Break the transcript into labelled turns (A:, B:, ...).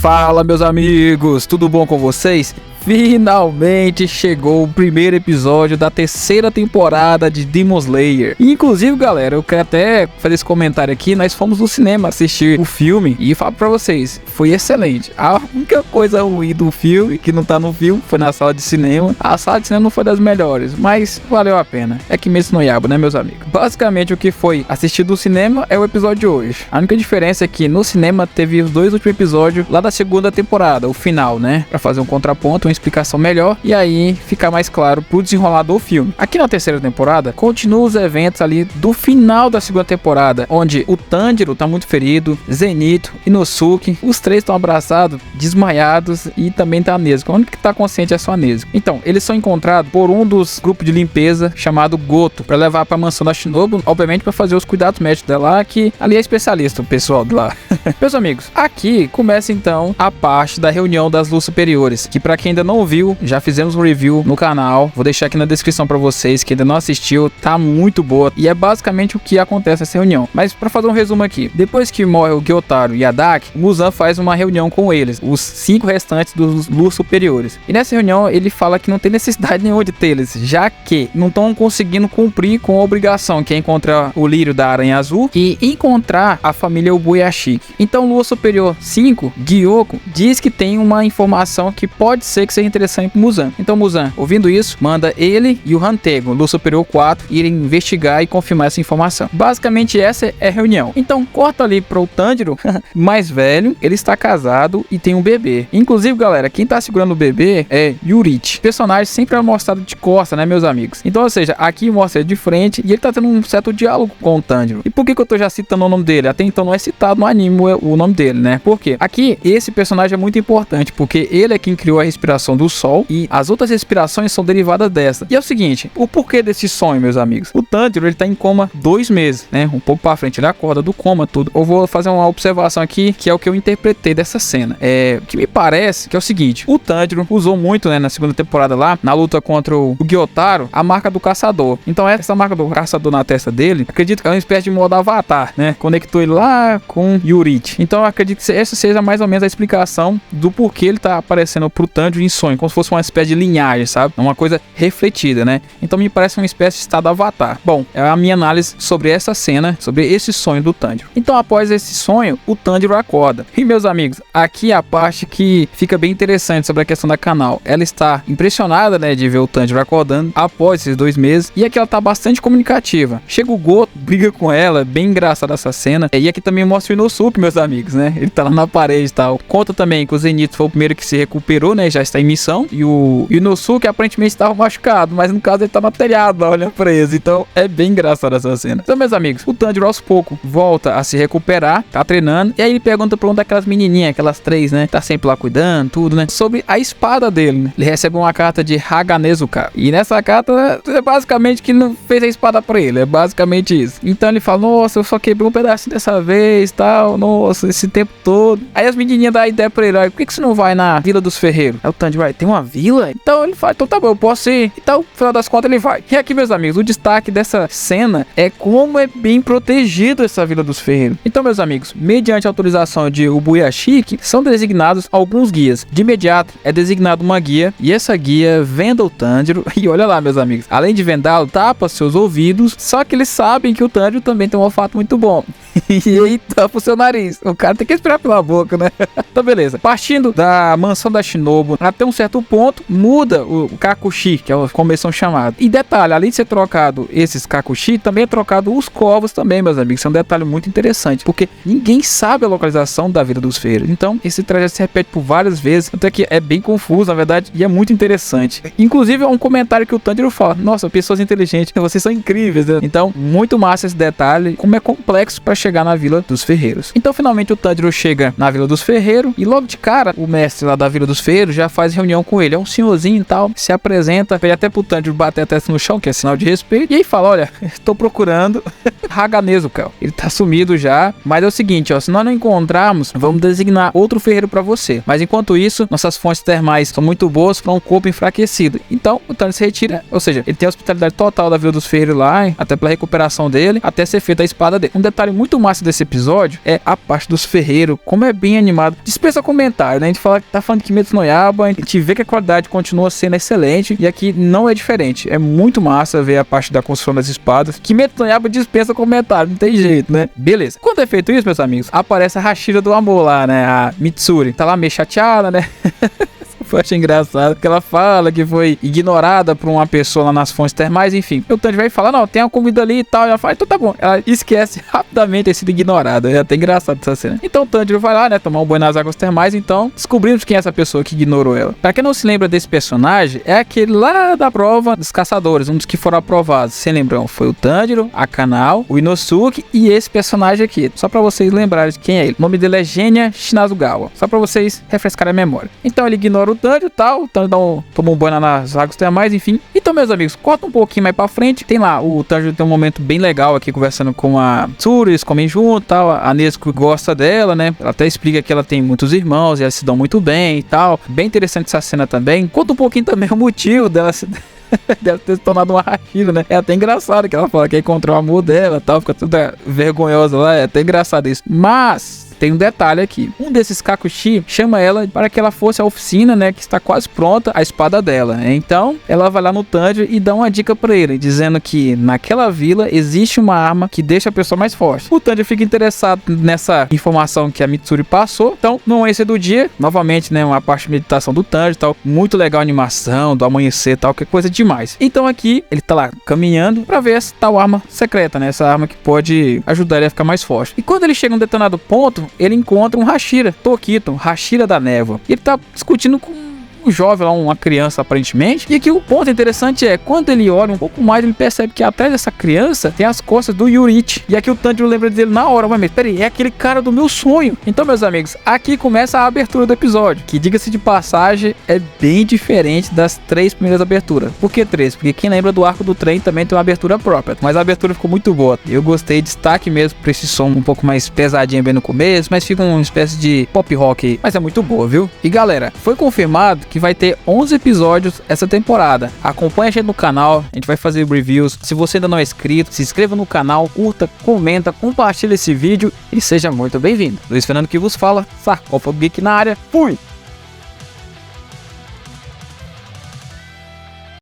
A: Fala, meus amigos, tudo bom com vocês? Finalmente chegou o primeiro episódio da terceira temporada de Demon Slayer. E, inclusive, galera, eu quero até fazer esse comentário aqui. Nós fomos no cinema assistir o filme e falo pra vocês, foi excelente. A única coisa ruim do filme, que não tá no filme, foi na sala de cinema. A sala de cinema não foi das melhores, mas valeu a pena. É que mesmo no Yabo, né, meus amigos? Basicamente, o que foi assistido no cinema é o episódio de hoje. A única diferença é que no cinema teve os dois últimos episódios lá da segunda temporada, o final, né? Pra fazer um contraponto, uma explicação melhor e aí ficar mais claro pro desenrolar do filme. Aqui na terceira temporada, continua os eventos ali do final da segunda temporada, onde o Tanjiro tá muito ferido, Zenitsu, Inosuke, os três estão abraçados, desmaiados e também tá a Nezuko. O único que tá consciente é só a Nezuko. Então, eles são encontrados por um dos grupos de limpeza chamado Goto, pra levar pra mansão da Shinobu, obviamente pra fazer os cuidados médicos dela, que ali é especialista, o pessoal de lá. Meus amigos, aqui começa então a parte da reunião das luas superiores, que pra quem ainda não viu, já fizemos um review no canal, vou deixar aqui na descrição pra vocês, que ainda não assistiu, tá muito boa, e é basicamente o que acontece nessa reunião. Mas pra fazer um resumo aqui, depois que morre o Gyotaro e a Daki, o Muzan faz uma reunião com eles, os 5 restantes dos luas superiores, e nessa reunião ele fala que não tem necessidade nenhuma de tê-los, já que não estão conseguindo cumprir com a obrigação, que é encontrar o lírio da Aranha Azul e encontrar a família Ubuyashiki. Então o Lua Superior 5, Gyoko, diz que tem uma informação que pode ser que seja interessante pro Muzan. Então Muzan, ouvindo isso, manda ele e o Hantego, Lua Superior 4, irem investigar e confirmar essa informação. Basicamente essa é a reunião. Então corta ali pro Tanjiro, mais velho, ele está casado e tem um bebê. Inclusive, galera, quem tá segurando o bebê é Yurichi. O personagem sempre é mostrado de costa, né, meus amigos? Então, ou seja, aqui mostra ele de frente e ele tá tendo um certo diálogo com o Tanjiro. E por que eu tô já citando o nome dele? Até então não é citado no anime o nome dele, né? Por quê? Aqui, esse personagem é muito importante, porque ele é quem criou a respiração do sol e as outras respirações são derivadas dessa. E é o seguinte, o porquê desse sonho, meus amigos? O Tanjiro, ele tá em coma 2 meses, né? Um pouco pra frente, ele acorda do coma, tudo. Eu vou fazer uma observação aqui, que é o que eu interpretei dessa cena. O que me parece que é o seguinte, o Tanjiro usou muito, né, na segunda temporada lá, na luta contra o Gyotaro, a marca do caçador. Então essa marca do caçador na testa dele, acredito que é uma espécie de modo avatar, né? Conectou ele lá com Yurichi. Então eu acredito que essa seja mais ou menos a explicação do porquê ele tá aparecendo pro Tanjiro em sonho, como se fosse uma espécie de linhagem, sabe? Uma coisa refletida, né? Então me parece uma espécie de estado avatar. Bom, é a minha análise sobre essa cena, sobre esse sonho do Tanjiro. Então após esse sonho, o Tanjiro acorda. E meus amigos, aqui é a parte que fica bem interessante sobre a questão da canal. Ela está impressionada, né, de ver o Tanjiro acordando após esses 2 meses. E aqui ela tá bastante comunicativa. Chega o Goto, briga com ela, bem engraçada essa cena. E aqui também mostra o Inosuke, meus amigos, né? Ele tá lá na parede e tal. Conta também que o Zenitsu foi o primeiro que se recuperou, né? Já está em missão. E o Inosuke aparentemente estava machucado, mas no caso ele tá no telhado lá, olha pra eles. Então é bem engraçada essa cena. Então, meus amigos, o Tanjiro aos poucos volta a se recuperar, tá treinando. E aí ele pergunta pra uma daquelas menininhas, aquelas 3, né? Tá sempre lá cuidando, tudo, né? Sobre a espada dele, né? Ele recebe uma carta de Haganezuka. E nessa carta é basicamente que não fez a espada pra ele. É basicamente isso. Então ele fala, nossa, eu só quebrei um pedacinho dessa vez, tal. Nossa, esse tempo todo. Aí as menininhas dão a ideia pra ele, por que você não vai na Vila dos Ferreiros? Aí o Tanjiro, tem uma vila? Então ele fala, então tá bom, eu posso ir. Então, no final das contas, ele vai. E aqui, meus amigos, o destaque dessa cena é como é bem protegido essa Vila dos Ferreiros. Então, meus amigos, mediante a autorização de Ubuyashiki, são designados alguns guias. De imediato, é designado uma guia, e essa guia venda o Tanjiro. E olha lá, meus amigos, além de vendá-lo, tapa seus ouvidos, só que eles sabem que o Tanjiro também tem um olfato muito bom. E aí tapa o seu nariz. O cara tem que respirar pela boca, né? Então, beleza. Partindo da mansão da Shinobu até um certo ponto, muda o Kakushi, que é como eles são chamados. E detalhe, além de ser trocado esses Kakushi, também é trocado os corvos também, meus amigos. Isso é um detalhe muito interessante, porque ninguém sabe a localização da Vila dos Ferreiros. Então, esse trajeto se repete por várias vezes, até que é bem confuso, na verdade, e é muito interessante. Inclusive, é um comentário que o Tanjiro fala, nossa, pessoas inteligentes, vocês são incríveis, né? Então, muito massa esse detalhe, como é complexo para chegar na Vila dos Ferreiros. Então, finalmente, o Tanjiro chega na Vila dos Ferreiros, e logo de cara, o mestre lá da Vila dos Ferreiros já faz reunião com ele. É um senhorzinho e tal, se apresenta, pede até pro Tanjiro bater a testa no chão, que é sinal de respeito, e aí fala, olha, estou procurando Haganezuka. Ele tá sumido já, mas é o seguinte, ó, se nós não encontrarmos, vamos designar outro ferreiro para você. Mas enquanto isso, nossas fontes termais são muito boas para um corpo enfraquecido. Então, o Tanjiro se retira, ou seja, ele tem a hospitalidade total da Vila dos Ferreiros lá, até pela recuperação dele. dele até ser feita a espada dele. Um detalhe muito massa desse episódio é a parte dos ferreiros, como é bem animado. Dispensa comentário, né? A gente tá falando de Kimetsu no Yaiba, a gente vê que a qualidade continua sendo excelente e aqui não é diferente. É muito massa ver a parte da construção das espadas. Kimetsu no Yaiba dispensa comentário, não tem jeito, né? Beleza. Quando é feito isso, meus amigos, aparece a Hashira do amor lá, né? A Mitsuri. Tá lá meio chateada, né? Eu achei engraçado que ela fala que foi ignorada por uma pessoa lá nas fontes termais, enfim. O Tanjiro vai falar, não, tem uma comida ali e tal. E ela fala, então tá bom. Ela esquece rapidamente ter sido ignorada. É até engraçado essa cena. Então o Tanjiro vai lá, né, tomar um banho nas águas termais. Então descobrimos quem é essa pessoa que ignorou ela. Pra quem não se lembra desse personagem, é aquele lá da prova dos caçadores, um dos que foram aprovados. Sem lembrar, foi o Tanjiro, a Kanao, o Inosuke e esse personagem aqui. Só pra vocês lembrarem de quem é ele. O nome dele é Genya Shinazugawa. Só pra vocês refrescarem a memória. Então ele ignora o Tanjiro e tal, toma um banho nas águas termais, enfim. Então, meus amigos, corta um pouquinho mais pra frente. Tem lá, o Tanjiro tem um momento bem legal aqui, conversando com a Tsuru, eles comem junto e tal. A Nezuko gosta dela, né? Ela até explica que ela tem muitos irmãos e elas se dão muito bem e tal. Bem interessante essa cena também. Conta um pouquinho também o motivo dela se... deve ter se tornado uma Hashira, né? É até engraçado que ela fala que encontrou o amor dela e tal, fica toda vergonhosa lá, é até engraçado isso. Mas tem um detalhe aqui. Um desses Kakushi chama ela para que ela fosse à oficina, né? Que está quase pronta a espada dela. Então, ela vai lá no Tanjiro e dá uma dica para ele, dizendo que naquela vila existe uma arma que deixa a pessoa mais forte. O Tanjiro fica interessado nessa informação que a Mitsuri passou. Então, no amanhecer do dia, novamente, né? Uma parte de meditação do Tanjiro e tal. Muito legal a animação do amanhecer e tal, que é coisa demais. Então aqui, ele tá lá caminhando para ver essa tal arma secreta, né? Essa arma que pode ajudar ele a ficar mais forte. E quando ele chega em um determinado ponto, ele encontra um Hashira, Tokito, Hashira da névoa. E ele tá discutindo com um jovem lá, uma criança aparentemente. E aqui o ponto interessante é, quando ele olha um pouco mais, ele percebe que atrás dessa criança tem as costas do Yurichi. E aqui o Tanjiro lembra dele na hora, mas peraí, é aquele cara do meu sonho. Então, meus amigos, aqui começa a abertura do episódio, que, diga-se de passagem, é bem diferente das 3 primeiras aberturas. Por que 3? Porque quem lembra do arco do trem também tem uma abertura própria, mas a abertura ficou muito boa. Eu gostei, destaque mesmo pra esse som um pouco mais pesadinho bem no começo, mas fica uma espécie de pop rock aí. Mas é muito boa, viu? E galera, foi confirmado que vai ter 11 episódios essa temporada. Acompanha a gente no canal, a gente vai fazer reviews. Se você ainda não é inscrito, se inscreva no canal, curta, comenta, compartilha esse vídeo e seja muito bem-vindo. Luiz Fernando que vos fala, Sarcófago Geek na área. Fui!